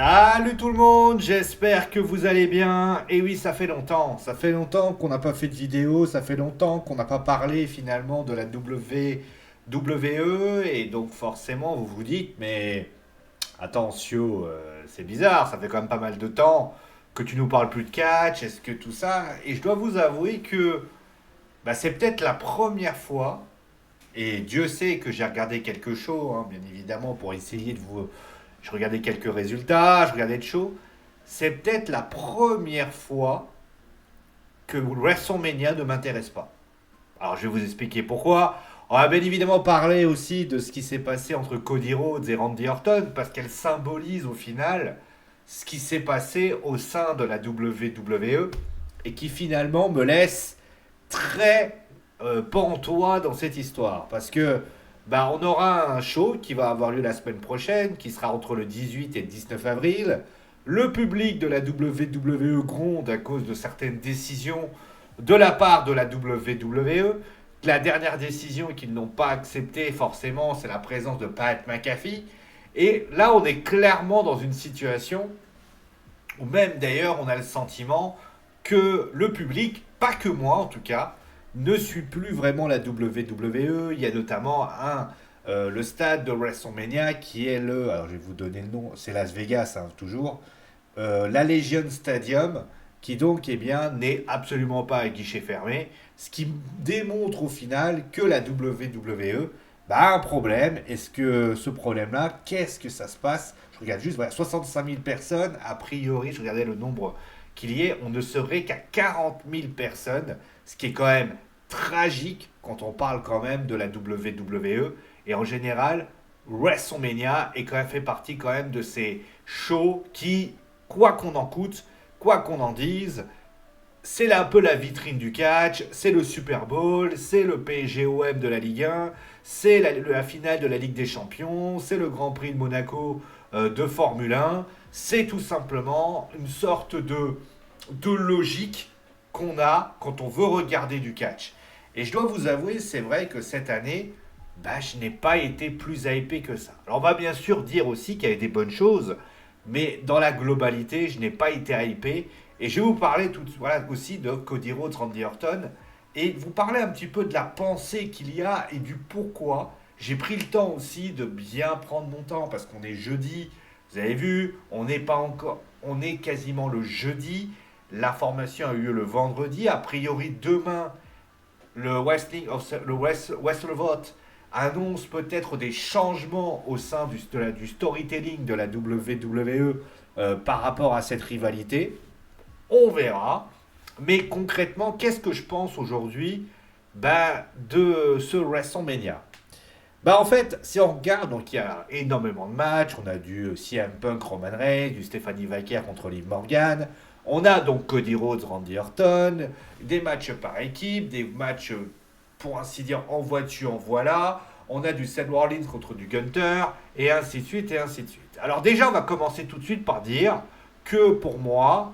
Salut tout le monde, j'espère que vous allez bien. Et oui, ça fait longtemps qu'on n'a pas fait de vidéo, ça fait longtemps qu'on n'a pas parlé finalement de la WWE. Et donc forcément, vous vous dites, mais attention, c'est bizarre, ça fait quand même pas mal de temps que tu nous parles plus de catch, est-ce que tout ça. Et je dois vous avouer que c'est peut-être la première fois, et Dieu sait que j'ai regardé quelques shows, hein, bien évidemment, pour essayer de vous. Je regardais quelques résultats, je regardais de shows. C'est peut-être la première fois que WrestleMania ne m'intéresse pas. Alors je vais vous expliquer pourquoi. On va bien évidemment parler aussi de ce qui s'est passé entre Cody Rhodes et Randy Orton, parce qu'elle symbolise au final ce qui s'est passé au sein de la WWE et qui finalement me laisse très pantois dans cette histoire. Parce que on aura un show qui va avoir lieu la semaine prochaine, qui sera entre le 18 et le 19 avril. Le public de la WWE gronde à cause de certaines décisions de la part de la WWE. La dernière décision qu'ils n'ont pas acceptée forcément, c'est la présence de Pat McAfee. Et là, on est clairement dans une situation où même d'ailleurs, on a le sentiment que le public, pas que moi en tout cas, ne suit plus vraiment la WWE. Il y a notamment le stade de WrestleMania qui est alors je vais vous donner le nom, c'est Las Vegas, hein, toujours, l'Allegiant Stadium, qui donc n'est absolument pas à guichet fermé, ce qui démontre au final que la WWE a un problème. Est-ce que ce problème-là, qu'est-ce que ça se passe? Je regarde juste, voilà, 65 000 personnes, a priori, je regardais le nombre qu'il y ait, on ne serait qu'à 40 000 personnes, ce qui est quand même tragique quand on parle quand même de la WWE. Et en général, WrestleMania est quand même fait partie quand même de ces shows qui, quoi qu'on en coûte, quoi qu'on en dise, c'est un peu la vitrine du catch, c'est le Super Bowl, c'est le PSGOM de la Ligue 1, c'est la finale de la Ligue des Champions, c'est le Grand Prix de Monaco de Formule 1, c'est tout simplement une sorte de logique qu'on a quand on veut regarder du catch. Et je dois vous avouer, c'est vrai que cette année, je n'ai pas été plus hypé que ça. Alors on va bien sûr dire aussi qu'il y avait des bonnes choses, mais dans la globalité, je n'ai pas été hypé. Et je vais vous parler voilà, aussi de Cody Rhodes, Randy Orton, et vous parler un petit peu de la pensée qu'il y a et du pourquoi. J'ai pris le temps aussi de bien prendre mon temps, parce qu'on est jeudi, vous avez vu, on n'est pas encore, on est quasiment le jeudi. La formation a eu lieu le vendredi. A priori, demain, le Wrestle annonce peut-être des changements au sein du storytelling de la WWE par rapport à cette rivalité. On verra. Mais concrètement, qu'est-ce que je pense aujourd'hui de ce WrestleMania? En fait, si on regarde, donc il y a énormément de matchs. On a du CM Punk, Roman Reigns, du Stephanie Vaquer contre Liv Morgan. On a donc Cody Rhodes, Randy Orton, des matchs par équipe, des matchs, pour ainsi dire, en voiture, en voilà. On a du Seth Rollins contre du Gunter, et ainsi de suite, et ainsi de suite. Alors déjà, on va commencer tout de suite par dire que pour moi,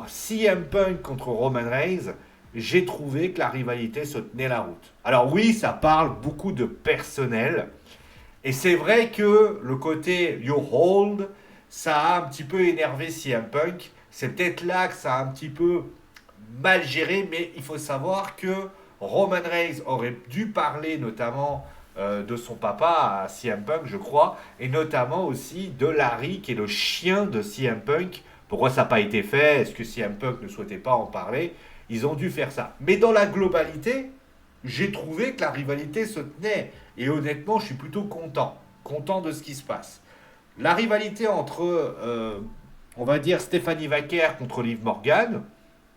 CM Punk contre Roman Reigns, j'ai trouvé que la rivalité se tenait la route. Alors oui, ça parle beaucoup de personnel, et c'est vrai que le côté You Hold, ça a un petit peu énervé CM Punk. C'est peut-être là que ça a un petit peu mal géré, mais il faut savoir que Roman Reigns aurait dû parler notamment de son papa à CM Punk, je crois, et notamment aussi de Larry, qui est le chien de CM Punk. Pourquoi ça n'a pas été fait? Est-ce que CM Punk ne souhaitait pas en parler? Ils ont dû faire ça. Mais dans la globalité, j'ai trouvé que la rivalité se tenait. Et honnêtement, je suis plutôt content. Content de ce qui se passe. La rivalité entre, on va dire, Stephanie Vaquer contre Liv Morgan,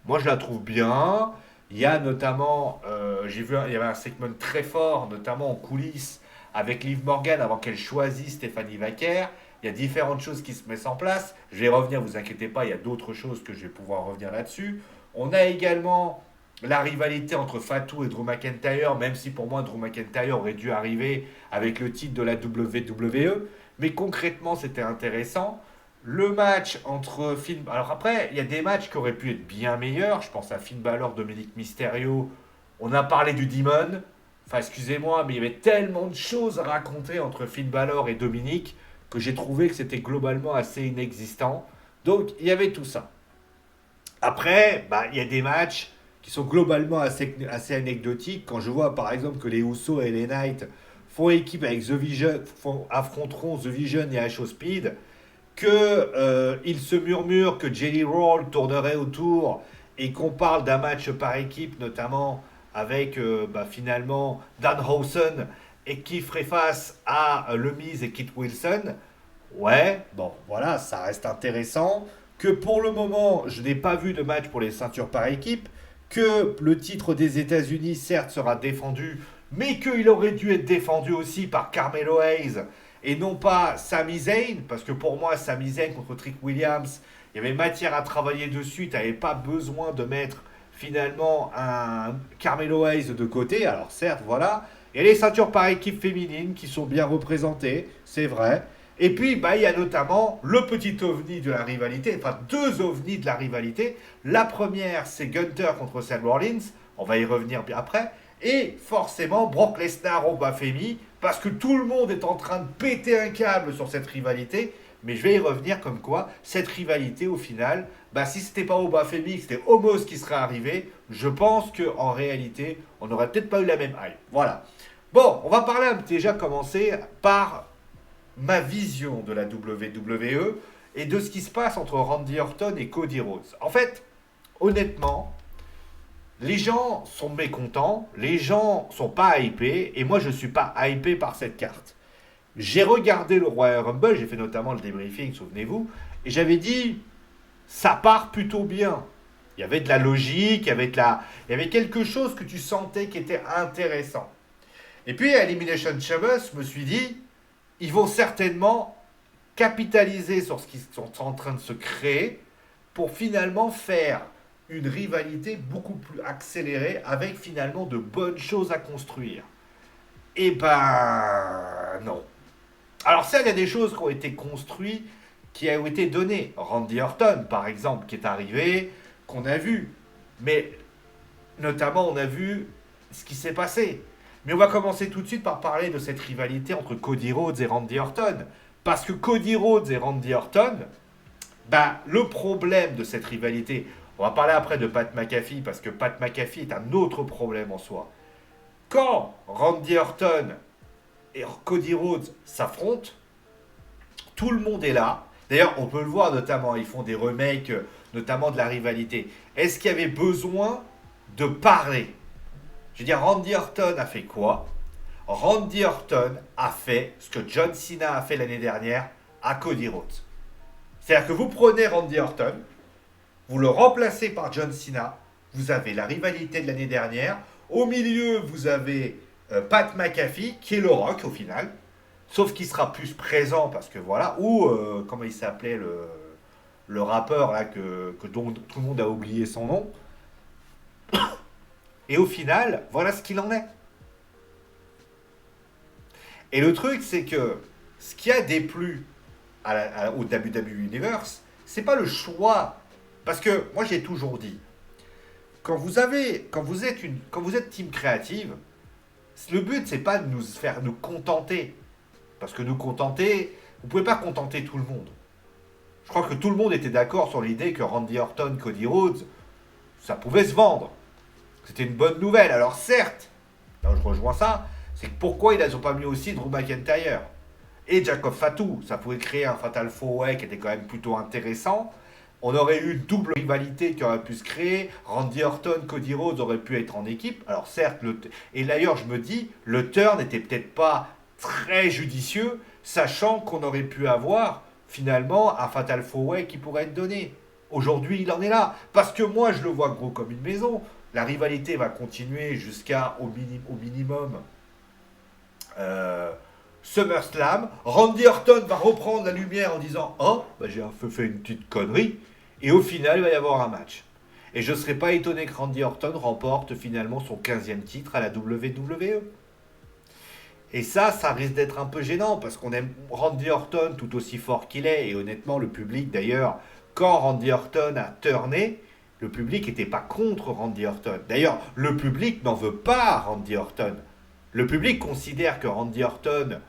moi je la trouve bien. Il y a notamment, j'ai vu, il y avait un segment très fort, notamment en coulisses, avec Liv Morgan avant qu'elle choisisse Stephanie Vaquer. Il y a différentes choses qui se mettent en place. Je vais revenir, vous inquiétez pas, il y a d'autres choses que je vais pouvoir revenir là-dessus. On a également la rivalité entre Fatou et Drew McIntyre, même si pour moi Drew McIntyre aurait dû arriver avec le titre de la WWE. Mais concrètement, c'était intéressant. Le match entre Finn. Alors après, il y a des matchs qui auraient pu être bien meilleurs. Je pense à Finn Balor, Dominic Mysterio. On a parlé du Demon. Enfin, excusez-moi, mais il y avait tellement de choses à raconter entre Finn Balor et Dominic que j'ai trouvé que c'était globalement assez inexistant. Donc il y avait tout ça. Après, bah, il y a des matchs qui sont globalement assez anecdotiques. Quand je vois par exemple que les Usos et les Knights font équipe avec The Vision, affronteront The Vision et HO Speed, que il se murmure que Jelly Roll tournerait autour et qu'on parle d'un match par équipe, notamment avec bah, finalement Danhausen et qui ferait face à Le Miz et Kit Wilson. Ouais, bon, voilà, ça reste intéressant. Que pour le moment, je n'ai pas vu de match pour les ceintures par équipe. Que le titre des États-Unis, certes, sera défendu, mais qu'il aurait dû être défendu aussi par Carmelo Hayes et non pas Sami Zayn, parce que pour moi, Sami Zayn contre Trick Williams, il y avait matière à travailler dessus. Tu n'avais pas besoin de mettre finalement un Carmelo Hayes de côté. Alors certes, voilà. Il y a les ceintures par équipe féminines qui sont bien représentées, c'est vrai. Et puis, bah, il y a notamment le petit ovni de la rivalité, enfin deux ovnis de la rivalité. La première, c'est Gunther contre Seth Rollins. On va y revenir bien après. Et forcément, Brock Lesnar au Bafemi, parce que tout le monde est en train de péter un câble sur cette rivalité. Mais je vais y revenir comme quoi, cette rivalité, au final, bah, si c'était pas au Bafemi, que c'était Homos qui serait arrivé, je pense qu'en réalité, on n'aurait peut-être pas eu la même hype. Voilà. Bon, on va parler déjà commencer par ma vision de la WWE et de ce qui se passe entre Randy Orton et Cody Rhodes. En fait, honnêtement, les gens sont mécontents, les gens sont pas hypés, et moi je suis pas hypé par cette carte. J'ai regardé le Royal Rumble, j'ai fait notamment le débriefing, souvenez-vous, et j'avais dit, ça part plutôt bien. Il y avait de la logique, il y avait quelque chose que tu sentais qui était intéressant. Et puis à Elimination Chamber, je me suis dit, ils vont certainement capitaliser sur ce qu'ils sont en train de se créer pour finalement faire une rivalité beaucoup plus accélérée avec finalement de bonnes choses à construire. Eh ben non. Alors ça, il y a des choses qui ont été construites, qui ont été données. Randy Orton, par exemple, qui est arrivé, qu'on a vu. Mais notamment, on a vu ce qui s'est passé. Mais on va commencer tout de suite par parler de cette rivalité entre Cody Rhodes et Randy Orton. Parce que Cody Rhodes et Randy Orton, bah, le problème de cette rivalité, on va parler après de Pat McAfee, parce que Pat McAfee est un autre problème en soi. Quand Randy Orton et Cody Rhodes s'affrontent, tout le monde est là. D'ailleurs, on peut le voir notamment, ils font des remakes, notamment de la rivalité. Est-ce qu'il y avait besoin de parler? Je veux dire, Randy Orton a fait quoi? Randy Orton a fait ce que John Cena a fait l'année dernière à Cody Rhodes. C'est-à-dire que vous prenez Randy Orton, vous le remplacez par John Cena, vous avez la rivalité de l'année dernière, au milieu vous avez Pat McAfee, qui est le Rock au final, sauf qu'il sera plus présent parce que voilà, ou comment il s'appelait le rappeur là dont tout le monde a oublié son nom. Et au final, voilà ce qu'il en est. Et le truc, c'est que ce qui a déplu au WWE Universe, c'est pas le choix. Parce que moi, j'ai toujours dit, quand vous êtes team créative, le but, c'est pas de nous contenter. Parce que nous contenter, vous pouvez pas contenter tout le monde. Je crois que tout le monde était d'accord sur l'idée que Randy Orton, Cody Rhodes, ça pouvait se vendre. C'était une bonne nouvelle. Alors certes, là où je rejoins ça, c'est que pourquoi ils n'ont pas mis aussi Drew McIntyre et Jacob Fatu? Ça pouvait créer un Fatal 4-Way qui était quand même plutôt intéressant. On aurait eu une double rivalité qui aurait pu se créer. Randy Orton, Cody Rhodes auraient pu être en équipe. Alors certes, et d'ailleurs je me dis, le turn n'était peut-être pas très judicieux, sachant qu'on aurait pu avoir finalement un Fatal 4-Way qui pourrait être donné. Aujourd'hui, il en est là. Parce que moi, je le vois gros comme une maison. La rivalité va continuer jusqu'à au minimum SummerSlam. Randy Orton va reprendre la lumière en disant oh, bah, j'ai fait une petite connerie. Et au final, il va y avoir un match. Et je ne serais pas étonné que Randy Orton remporte finalement son 15e titre à la WWE. Et ça risque d'être un peu gênant parce qu'on aime Randy Orton tout aussi fort qu'il est. Et honnêtement, le public d'ailleurs, quand Randy Orton a turné, le public n'était pas contre Randy Orton. D'ailleurs, le public n'en veut pas à Randy Orton. Le public considère que Randy Orton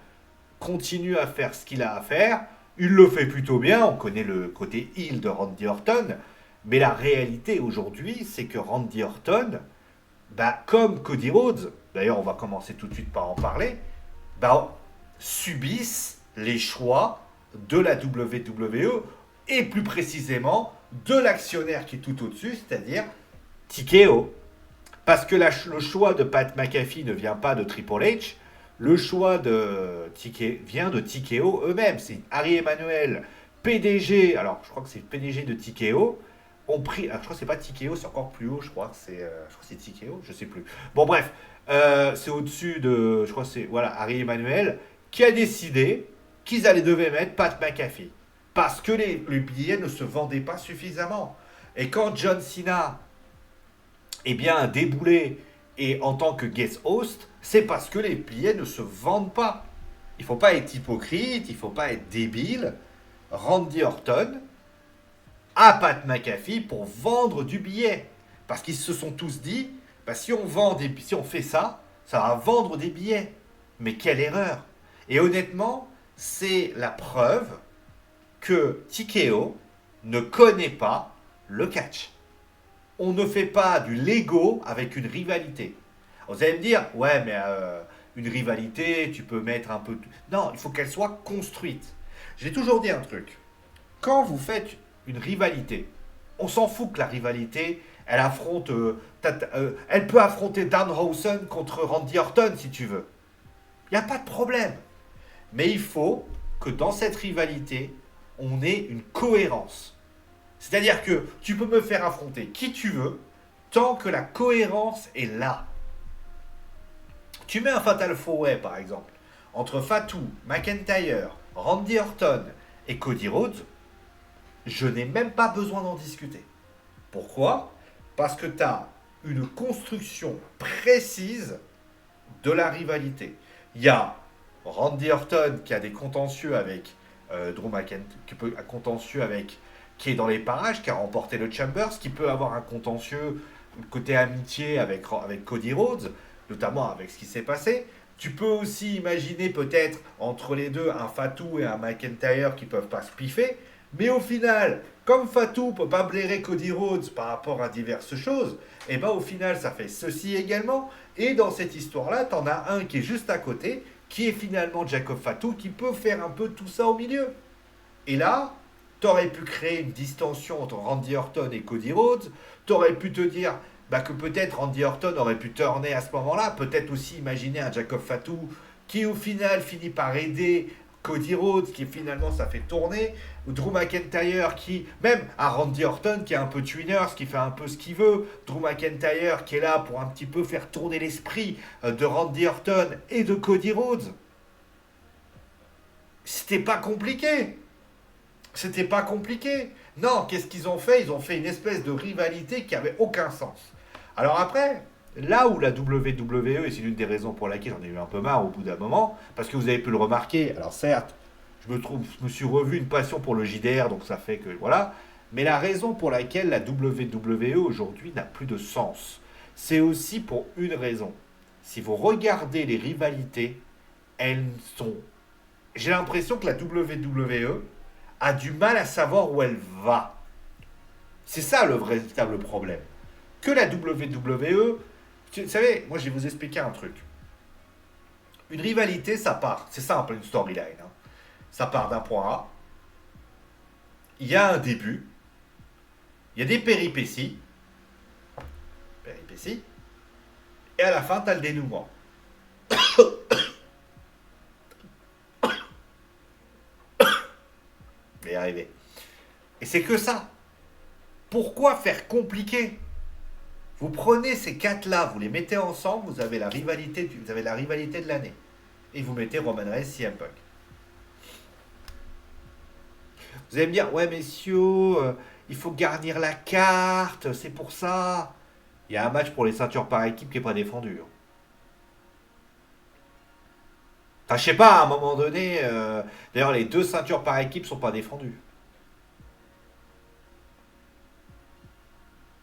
continue à faire ce qu'il a à faire. Il le fait plutôt bien, on connaît le côté heel de Randy Orton, mais la réalité aujourd'hui, c'est que Randy Orton, bah, comme Cody Rhodes, d'ailleurs on va commencer tout de suite par en parler, bah, subissent les choix de la WWE et plus précisément de l'actionnaire qui est tout au-dessus, c'est-à-dire TKO. Parce que le choix de Pat McAfee ne vient pas de Triple H, le choix de vient de TKO eux-mêmes. C'est Harry Emmanuel, PDG, alors je crois que c'est le PDG de TKO, ont pris, alors, je crois que c'est pas TKO, c'est encore plus haut, je crois que c'est TKO, je sais plus. Bon bref, c'est au-dessus de, je crois que c'est, voilà, Harry Emmanuel, qui a décidé qu'ils devaient mettre Pat McAfee. Parce que les billets ne se vendaient pas suffisamment. Et quand John Cena eh bien, déboulé et en tant que guest host, c'est parce que les billets ne se vendent pas. Il ne faut pas être hypocrite, il ne faut pas être débile. Randy Orton a Pat McAfee pour vendre du billet. Parce qu'ils se sont tous dit, bah, si on fait ça, ça va vendre des billets. Mais quelle erreur. Et honnêtement, c'est la preuve que TKO ne connaît pas le catch. On ne fait pas du Lego avec une rivalité. Vous allez me dire, ouais, mais une rivalité, tu peux mettre un peu... Non, il faut qu'elle soit construite. J'ai toujours dit un truc. Quand vous faites une rivalité, on s'en fout que la rivalité, elle affronte... elle peut affronter Danhausen contre Randy Orton, si tu veux. Il n'y a pas de problème. Mais il faut que dans cette rivalité, on ait une cohérence. C'est-à-dire que tu peux me faire affronter qui tu veux, tant que la cohérence est là. Tu mets un Fatal 4-Way, par exemple, entre Fatou, McIntyre, Randy Orton et Cody Rhodes, je n'ai même pas besoin d'en discuter. Pourquoi ? Parce que tu as une construction précise de la rivalité. Il y a Randy Orton qui a des contentieux avec Drew McIntyre, qui est dans les parages, qui a remporté le Chambers, qui peut avoir un contentieux côté amitié avec Cody Rhodes, notamment avec ce qui s'est passé. Tu peux aussi imaginer peut-être entre les deux un Fatou et un McIntyre qui peuvent pas se piffer, mais au final, comme Fatou peut pas blairer Cody Rhodes par rapport à diverses choses, et ben au final ça fait ceci également. Et dans cette histoire-là, t'en as un qui est juste à côté, qui est finalement Jacob Fatou, qui peut faire un peu tout ça au milieu. Et là, t'aurais pu créer une distension entre Randy Orton et Cody Rhodes. T'aurais pu te dire que peut-être Randy Orton aurait pu turner à ce moment-là. Peut-être aussi imaginer un Jacob Fatou qui au final finit par aider Cody Rhodes, qui finalement ça fait tourner. Ou Drew McIntyre qui, même à Randy Orton qui est un peu twinner, qui fait un peu ce qu'il veut. Drew McIntyre qui est là pour un petit peu faire tourner l'esprit de Randy Orton et de Cody Rhodes. C'était pas compliqué. C'était pas compliqué. Non, qu'est-ce qu'ils ont fait ? Ils ont fait une espèce de rivalité qui avait aucun sens. Alors après, là où la WWE, et c'est l'une des raisons pour laquelle j'en ai eu un peu marre au bout d'un moment, parce que vous avez pu le remarquer, alors certes, je me suis revu une passion pour le JDR, donc ça fait que voilà, mais la raison pour laquelle la WWE aujourd'hui n'a plus de sens, c'est aussi pour une raison. Si vous regardez les rivalités, elles sont... J'ai l'impression que la WWE a du mal à savoir où elle va. C'est ça le véritable problème. Que la WWE, vous savez, moi je vais vous expliquer un truc. Une rivalité, ça part, c'est ça un peu une storyline. Hein. Ça part d'un point A, il y a un début, il y a des péripéties, et à la fin, tu as le dénouement. Je vais y arriver. Et c'est que ça. Pourquoi faire compliqué ? Vous prenez ces quatre-là, vous les mettez ensemble, vous avez la rivalité de l'année. Et vous mettez Roman Reigns, CM Punk. Vous allez me dire, ouais messieurs, il faut garnir la carte, c'est pour ça. Il y a un match pour les ceintures par équipe qui n'est pas défendu. Enfin, je sais pas, à un moment donné, d'ailleurs les deux ceintures par équipe sont pas défendues.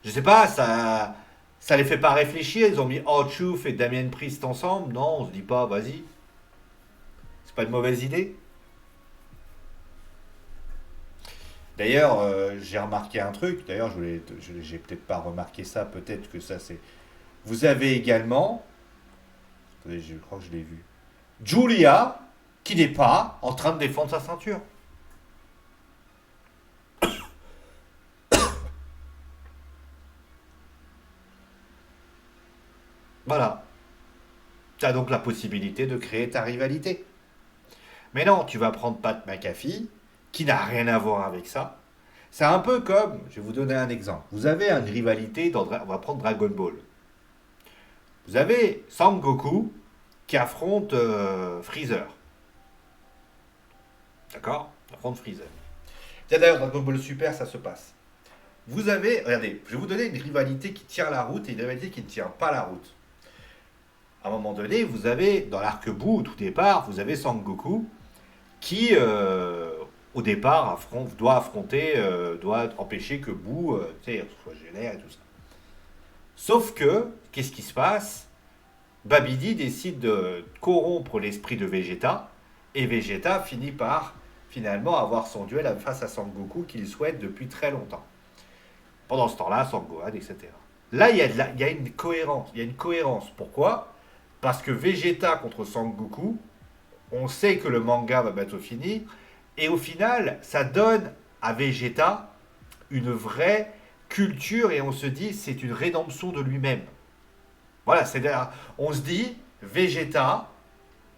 Je sais pas, ça les fait pas réfléchir. Ils ont mis R-Truth et Damien Priest ensemble. Non, on se dit pas, vas-y. Pas de mauvaise idée. D'ailleurs, j'ai remarqué un truc. D'ailleurs, j'ai peut-être pas remarqué ça. Peut-être que ça c'est. Vous avez également. Attendez, je crois que je l'ai vu. Julia, qui n'est pas en train de défendre sa ceinture. Voilà. Tu as donc la possibilité de créer ta rivalité. Mais non, tu vas prendre Pat McAfee, qui n'a rien à voir avec ça. C'est un peu comme, je vais vous donner un exemple. Vous avez une rivalité on va prendre Dragon Ball. Vous avez Sangoku qui affronte Freezer. D'accord. Affronte Freezer. Tiens, d'ailleurs, Dragon Ball Super, ça se passe. Vous avez, regardez, je vais vous donner une rivalité qui tient la route et une rivalité qui ne tient pas la route. À un moment donné, vous avez, dans l'arc-bout, au tout départ, vous avez Sangoku qui, au départ, doit empêcher que Boo soit génère et tout ça. Sauf que, qu'est-ce qui se passe? Babidi décide de corrompre l'esprit de Vegeta, et Vegeta finit par, finalement, avoir son duel face à Sangoku qu'il souhaite depuis très longtemps. Pendant ce temps-là, Sangohan, etc. Là, il y a une cohérence. Il y a une cohérence. Pourquoi? Parce que Vegeta contre Sangoku, on sait que le manga va bientôt finir, et au final, ça donne à Vegeta une vraie culture, et on se dit, c'est une rédemption de lui-même. Voilà, c'est-à-dire, on se dit, Vegeta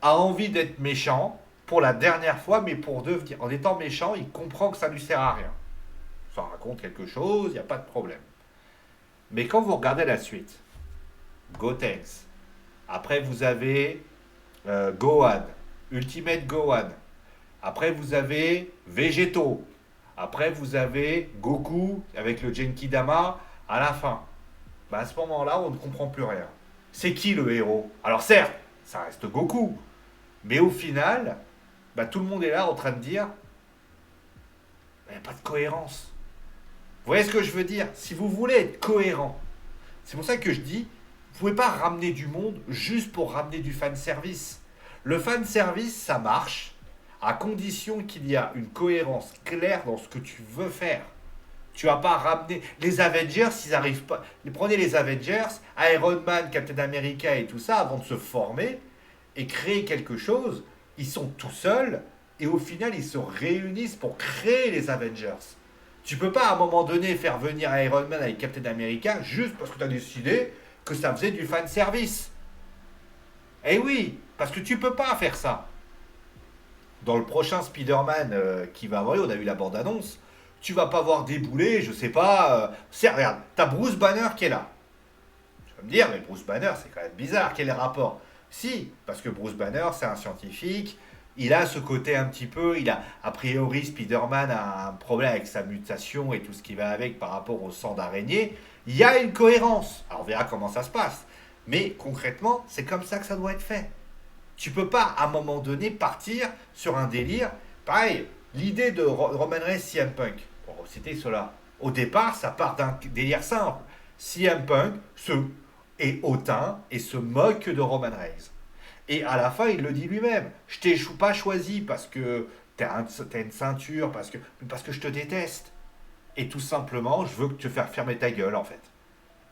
a envie d'être méchant pour la dernière fois, mais pour devenir, en étant méchant, il comprend que ça ne lui sert à rien. Ça raconte quelque chose, il n'y a pas de problème. Mais quand vous regardez la suite, Gotenks, après vous avez Gohan, Ultimate Gohan, après vous avez Végétaux, après vous avez Goku avec le Genkidama à la fin. Ben à ce moment-là, on ne comprend plus rien. C'est qui le héros? Alors certes, ça reste Goku, mais au final, ben, tout le monde est là en train de dire, il n'y a pas de cohérence. Vous voyez ce que je veux dire? Si vous voulez être cohérent, c'est pour ça que je dis, vous ne pouvez pas ramener du monde juste pour ramener du fanservice. Le fanservice, ça marche à condition qu'il y a une cohérence claire dans ce que tu veux faire. Tu vas pas ramener... Les Avengers, ils arrivent pas... Prenez les Avengers, Iron Man, Captain America et tout ça, avant de se former et créer quelque chose, ils sont tout seuls et au final, ils se réunissent pour créer les Avengers. Tu peux pas à un moment donné faire venir Iron Man avec Captain America juste parce que tu as décidé que ça faisait du fan service. Eh oui, parce que tu peux pas faire ça. Dans le prochain Spider-Man qui va avoir, on a eu la bande-annonce, tu vas pas voir débouler, je sais pas. Regarde, t'as Bruce Banner qui est là. Tu vas me dire, mais Bruce Banner, c'est quand même bizarre, quel est le rapport? Si, parce que Bruce Banner, c'est un scientifique, il a ce côté un petit peu, a priori, Spider-Man a un problème avec sa mutation et tout ce qui va avec par rapport au sang d'araignée. Il y a une cohérence. Alors on verra comment ça se passe. Mais concrètement, c'est comme ça que ça doit être fait. Tu peux pas, à un moment donné, partir sur un délire. Pareil, l'idée de Roman Reigns CM Punk, bon, c'était cela. Au départ, ça part d'un délire simple. CM Punk est hautain et se moque de Roman Reigns. Et à la fin, il le dit lui-même. Je t'ai pas choisi parce que t'as une ceinture, parce que je te déteste. Et tout simplement, je veux que tu fasses fermer ta gueule, en fait.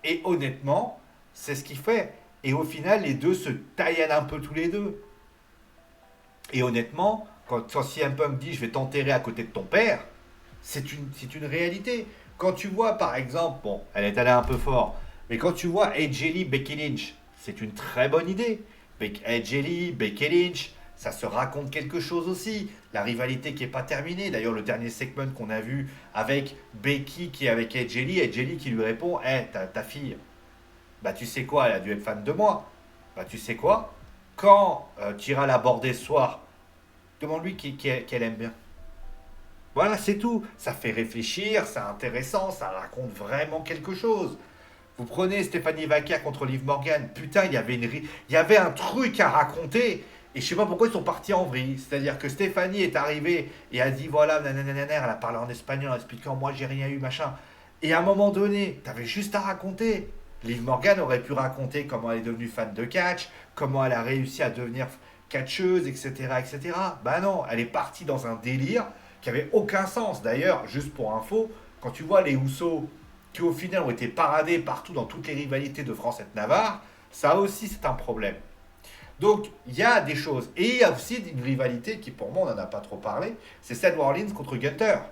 Et honnêtement, c'est ce qu'il fait. Et au final, les deux se taillent un peu tous les deux. Et honnêtement, quand CM Punk dit je vais t'enterrer à côté de ton père, c'est une réalité. Quand tu vois, par exemple, bon, elle est allée un peu fort, mais quand tu vois AJ Lee, Becky Lynch, c'est une très bonne idée. AJ Lee, Becky Lynch, ça se raconte quelque chose aussi. La rivalité qui n'est pas terminée. D'ailleurs, le dernier segment qu'on a vu avec Becky qui est avec AJ Lee qui lui répond, ta fille, bah tu sais quoi, elle a dû être fan de moi. Bah tu sais quoi, quand tu iras l'aborder ce soir, demande-lui qu'elle aime bien. Voilà, c'est tout. Ça fait réfléchir, c'est intéressant, ça raconte vraiment quelque chose. Vous prenez Stéphanie Vaquer contre Liv Morgan, putain, il y avait un truc à raconter. Et je sais pas pourquoi ils sont partis en vrille. C'est-à-dire que Stéphanie est arrivée et a dit voilà, nanana, elle a parlé en espagnol en expliquant moi j'ai rien eu, machin. Et à un moment donné, t'avais juste à raconter. Liv Morgan aurait pu raconter comment elle est devenue fan de catch, comment elle a réussi à devenir catcheuse, etc., etc. Bah non, elle est partie dans un délire qui avait aucun sens. D'ailleurs, juste pour info, quand tu vois les Housseaux qui au final ont été paradés partout dans toutes les rivalités de France et de Navarre, ça aussi c'est un problème. Donc il y a des choses. Et il y a aussi une rivalité qui pour moi on n'en a pas trop parlé, c'est Seth Rollins contre Gunther.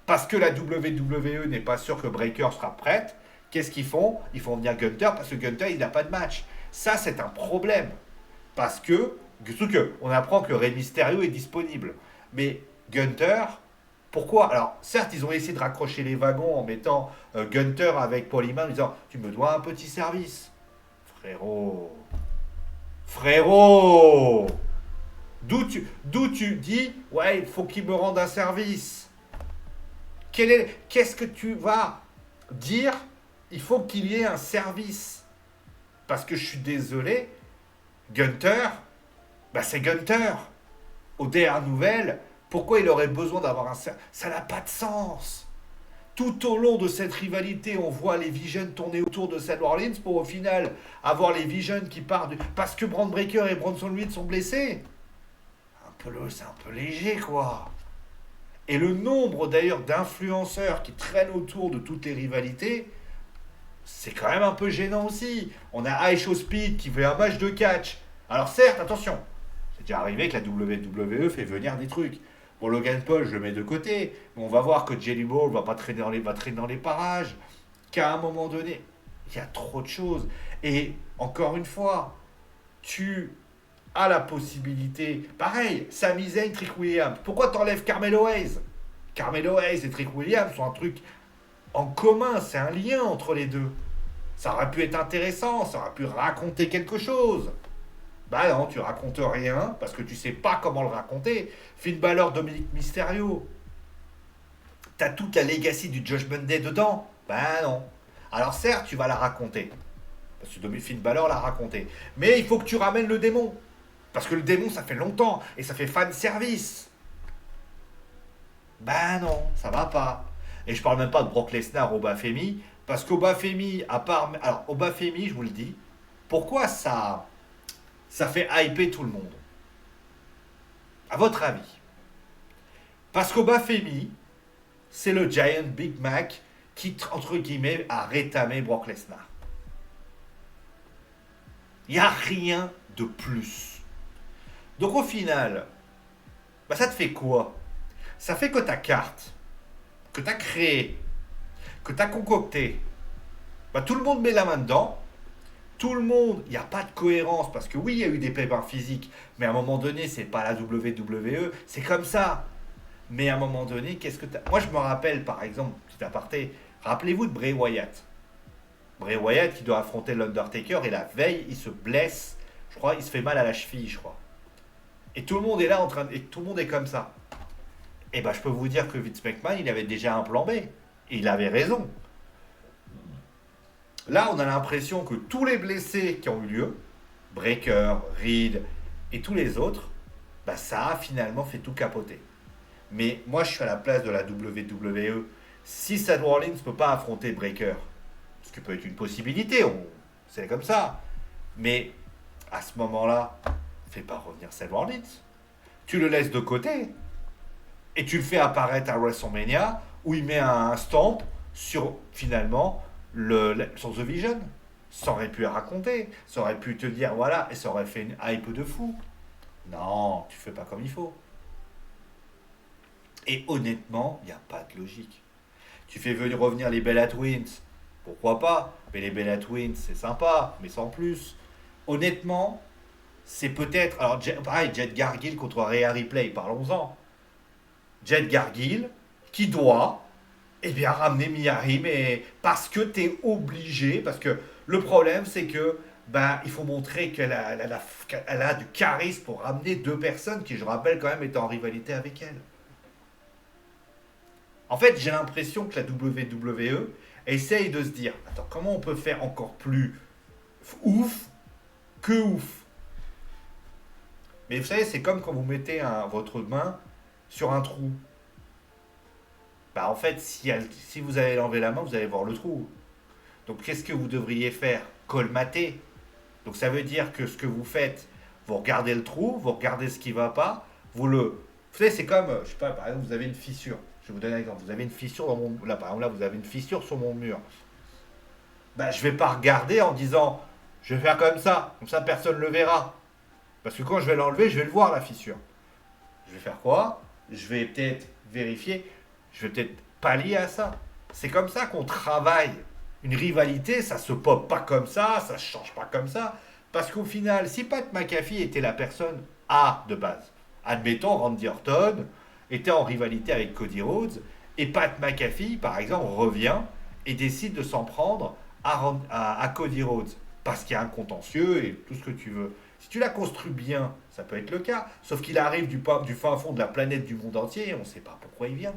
Parce que la WWE n'est pas sûre que Breaker sera prête, qu'est-ce qu'ils font? Ils font venir Gunther parce que Gunther il n'a pas de match. Ça c'est un problème. Parce que, surtout qu'on apprend que Rey Mysterio est disponible. Mais Gunther, pourquoi? Alors, certes, ils ont essayé de raccrocher les wagons en mettant Gunther avec Paul Heyman en disant tu me dois un petit service. Frérot. Frérot. D'où tu dis ouais, il faut qu'il me rende un service. Qu'est-ce que tu vas dire? Il faut qu'il y ait un service. Parce que je suis désolé, Gunther, bah c'est Gunther. Aux dernières nouvelles, pourquoi il aurait besoin d'avoir un... Ça n'a pas de sens. Tout au long de cette rivalité, on voit les Visions tourner autour de Seth Rollins pour au final avoir les Visions qui partent... Parce que Braun Breaker et Bronson Reed sont blessés. C'est un peu léger, quoi. Et le nombre d'ailleurs d'influenceurs qui traînent autour de toutes les rivalités, c'est quand même un peu gênant aussi. On a Aisho Speed qui fait un match de catch. Alors certes, attention, c'est déjà arrivé que la WWE fait venir des trucs. Bon, Logan Paul, je le mets de côté, mais on va voir que Jelly Ball va pas traîner va traîner dans les parages, qu'à un moment donné, il y a trop de choses. Et encore une fois, tu as la possibilité. Pareil, Sami Zayn, Trick Williams. Pourquoi t'enlèves Carmelo Hayes? Carmelo Hayes et Trick Williams sont un truc en commun, c'est un lien entre les deux. Ça aurait pu être intéressant, ça aurait pu raconter quelque chose. Bah non, tu racontes rien parce que tu sais pas comment le raconter. Finn Balor, Dominique Mysterio. T'as toute la legacy du Judgment Day dedans. Bah non. Alors certes, tu vas la raconter. Parce que Finn Balor l'a raconté. Mais il faut que tu ramènes le démon. Parce que le démon, ça fait longtemps. Et ça fait fan service. Bah non, ça va pas. Et je parle même pas de Brock Lesnar au Bafemi. Parce qu'au Bafemi, à part... Alors, au Bafemi, je vous le dis, pourquoi ça fait hyper tout le monde? À votre avis? Parce qu'au Bafemi, c'est le Giant Big Mac qui, entre guillemets, a rétamé Brock Lesnar. Il n'y a rien de plus. Donc au final, bah ça te fait quoi? Ça fait que ta carte, que tu as créée, que tu as concoctée, bah tout le monde met la main dedans. Tout le monde, il n'y a pas de cohérence parce que oui, il y a eu des pépins physiques, mais à un moment donné, c'est pas la WWE, c'est comme ça. Mais à un moment donné, qu'est-ce que t'as... Moi, je me rappelle, par exemple, petit aparté, rappelez-vous de Bray Wyatt. Bray Wyatt qui doit affronter l'Undertaker et la veille, il se blesse. Je crois, il se fait mal à la cheville, je crois. Et tout le monde est là en train de... Et tout le monde est comme ça. Et ben, je peux vous dire que Vince McMahon, il avait déjà un plan B. Et il avait raison. Là, on a l'impression que tous les blessés qui ont eu lieu, Breaker, Reed et tous les autres, bah, ça a finalement fait tout capoter. Mais moi, je suis à la place de la WWE. Si Seth Rollins ne peut pas affronter Breaker, ce qui peut être une possibilité, c'est comme ça. Mais à ce moment-là, fais pas revenir Seth Rollins. Tu le laisses de côté et tu le fais apparaître à WrestleMania où il met un stamp sur finalement sur The Vision. Ça aurait pu raconter, ça aurait pu te dire voilà, et ça aurait fait une hype de fou. Non, tu fais pas comme il faut. Et honnêtement, il n'y a pas de logique. Tu fais venir revenir les Bella Twins, pourquoi pas? Mais les Bella Twins, c'est sympa, mais sans plus. Honnêtement, c'est peut-être... Alors, pareil, Jet Gargill contre Rhea Ripley, parlons-en. Jet Gargill, qui doit, eh bien, ramener Miyari, mais parce que tu es obligé, parce que le problème, c'est que ben, il faut montrer qu'elle a du charisme pour ramener deux personnes qui, je rappelle, quand même, étaient en rivalité avec elle. En fait, j'ai l'impression que la WWE essaye de se dire, attends, comment on peut faire encore plus ouf que ouf? Mais vous savez, c'est comme quand vous mettez votre main sur un trou. Bah en fait, si vous allez enlever la main, vous allez voir le trou. Donc qu'est-ce que vous devriez faire? Colmater. Donc ça veut dire que ce que vous faites, vous regardez le trou, vous regardez ce qui va pas, vous savez, c'est comme, je sais pas, par exemple, vous avez une fissure. Je vais vous donner un exemple. Vous avez une fissure dans mon, là, par exemple, là, vous avez une fissure sur mon mur. Ben, je vais pas regarder en disant, je vais faire comme ça personne le verra. Parce que quand je vais l'enlever, je vais le voir la fissure. Je vais faire quoi? Je vais peut-être vérifier, je vais peut-être pallier à ça. C'est comme ça qu'on travaille. Une rivalité, ça se pop pas comme ça se change pas comme ça. Parce qu'au final, si Pat McAfee était la personne A de base, admettons Randy Orton était en rivalité avec Cody Rhodes, et Pat McAfee, par exemple, revient et décide de s'en prendre à Cody Rhodes, parce qu'il y a un contentieux et tout ce que tu veux. Si tu la construis bien, ça peut être le cas. Sauf qu'il arrive du fin fond de la planète du monde entier et on ne sait pas pourquoi il vient.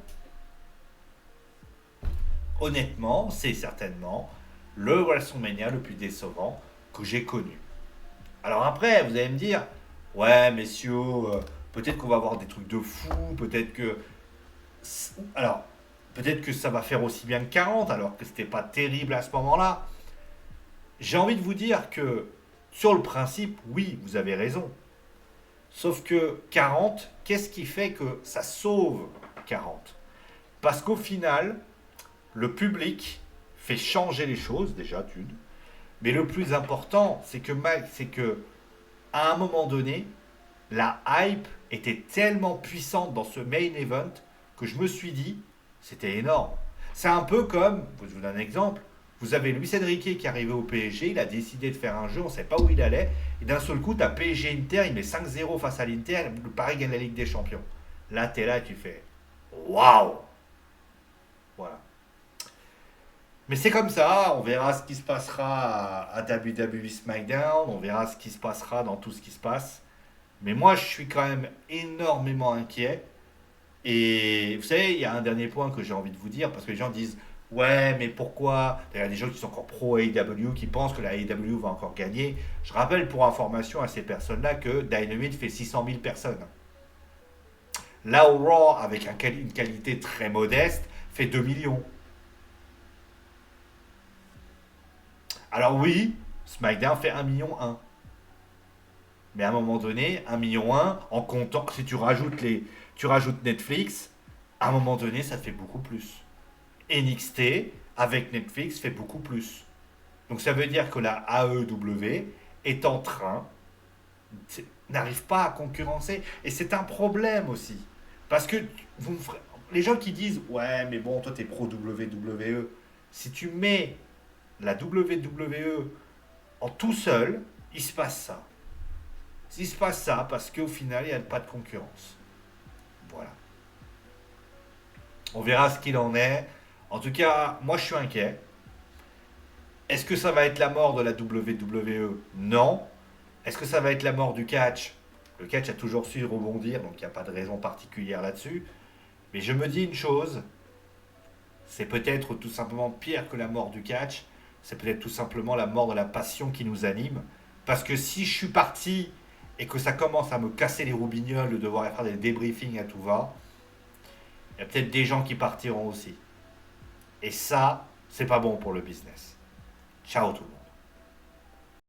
Honnêtement, c'est certainement le WrestleMania le plus décevant que j'ai connu. Alors après, vous allez me dire, ouais, messieurs, peut-être qu'on va avoir des trucs de fou, peut-être que... Alors, peut-être que ça va faire aussi bien que 40, alors que c'était pas terrible à ce moment-là. J'ai envie de vous dire que, sur le principe, oui, vous avez raison. Sauf que 40, qu'est-ce qui fait que ça sauve 40? Parce qu'au final, le public fait changer les choses, déjà, d'une. Mais le plus important, c'est que à un moment donné, la hype était tellement puissante dans ce main event que je me suis dit, c'était énorme. C'est un peu comme, je vous donne un exemple, vous avez Luis Enrique qui est arrivé au PSG, il a décidé de faire un jeu, on ne savait pas où il allait, et d'un seul coup, tu as PSG Inter, il met 5-0 face à l'Inter, le Paris gagne la Ligue des Champions. Là, tu es là, tu fais waouh! Voilà. Mais c'est comme ça, on verra ce qui se passera à WWE SmackDown, on verra ce qui se passera dans tout ce qui se passe. Mais moi, je suis quand même énormément inquiet. Et vous savez, il y a un dernier point que j'ai envie de vous dire, parce que les gens disent, ouais, mais pourquoi? Il y a des gens qui sont encore pro AEW, qui pensent que la AEW va encore gagner. Je rappelle pour information à ces personnes-là que Dynamite fait 600 000 personnes. Là où Raw, avec une qualité très modeste, fait 2 millions. Alors oui, SmackDown fait 1,1 million. Mais à un moment donné, 1,1 million, en comptant, si tu rajoutes Netflix, à un moment donné, ça fait beaucoup plus. NXT, avec Netflix, fait beaucoup plus. Donc ça veut dire que la AEW est en train, n'arrive pas à concurrencer. Et c'est un problème aussi. Parce que les gens qui disent, ouais, mais bon, toi, t'es pro WWE. Si tu mets la WWE en tout seul, il se passe ça. Il se passe ça parce qu'au final, il n'y a pas de concurrence. Voilà. On verra ce qu'il en est. En tout cas, moi, je suis inquiet. Est-ce que ça va être la mort de la WWE? Non. Est-ce que ça va être la mort du catch? Le catch a toujours su rebondir, donc il n'y a pas de raison particulière là-dessus. Mais je me dis une chose, c'est peut-être tout simplement pire que la mort du catch. C'est peut-être tout simplement la mort de la passion qui nous anime. Parce que si je suis parti et que ça commence à me casser les roubignoles de devoir faire des débriefings à tout va, il y a peut-être des gens qui partiront aussi. Et ça, c'est pas bon pour le business. Ciao tout le monde.